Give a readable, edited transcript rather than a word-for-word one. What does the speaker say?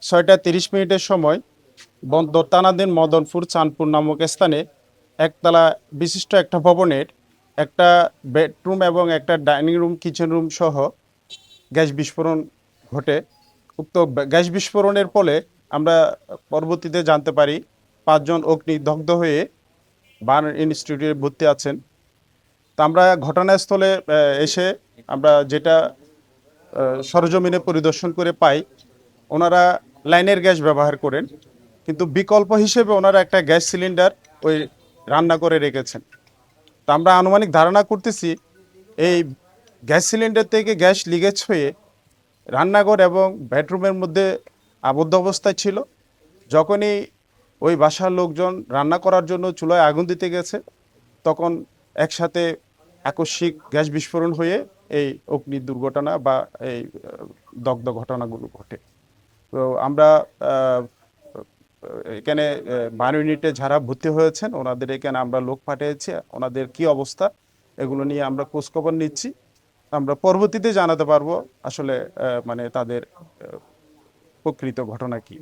6টা 30 মিনিটের সময় বন্দর থানাধীন মদনপুর চাঁদপুর নামক স্থানে একতলা বিশিষ্ট একটা ভবনের একটা বেডরুম এবং একটা ডাইনিং রুম কিচেন রুম সহ গ্যাস বিস্ফোরণ ঘটে। উক্ত গ্যাস বিস্ফোরণের ফলে আমরা পরবর্তীতে জানতে পারি 5 জন অগ্নিদগ্ধ হয়ে বার্ন ইনস্টিটিউটে ভর্তি আছেন। তো আমরা ঘটনাস্থলে এসে আমরা যেটা সরজমিনে পরিদর্শন করে পাই, ওনারা লাইনের গ্যাস ব্যবহার করেন, কিন্তু বিকল্প হিসেবে ওনারা একটা গ্যাস সিলিন্ডার ওই রান্না করে রেখেছেন। তো আমরা আনুমানিক ধারণা করতেছি এই গ্যাস সিলিন্ডার থেকে গ্যাস লিকেজ হয়ে রান্নাঘর এবং বেডরুমের মধ্যে আবদ্ধ অবস্থায় ছিল। যখনই ওই বাসার লোকজন রান্না করার জন্য চুলায় আগুন দিতে গেছে, তখন একসাথে আকস্মিক গ্যাস বিস্ফোরণ হয়ে এই অগ্নি দুর্ঘটনা বা এই দগ্ধ ঘটনাগুলো ঘটে। তো আমরা এখানে বার্ন ইউনিটে যারা ভর্তি হয়েছেন ওনাদের এখানে আমরা লোক পাঠিয়েছি, ওনাদের কি অবস্থা এগুলো নিয়ে আমরা খোঁজখবর নিচ্ছি। আমরা পরবর্তীতে জানাতে পারবো আসলে মানে তাদের প্রকৃত ঘটনা কি।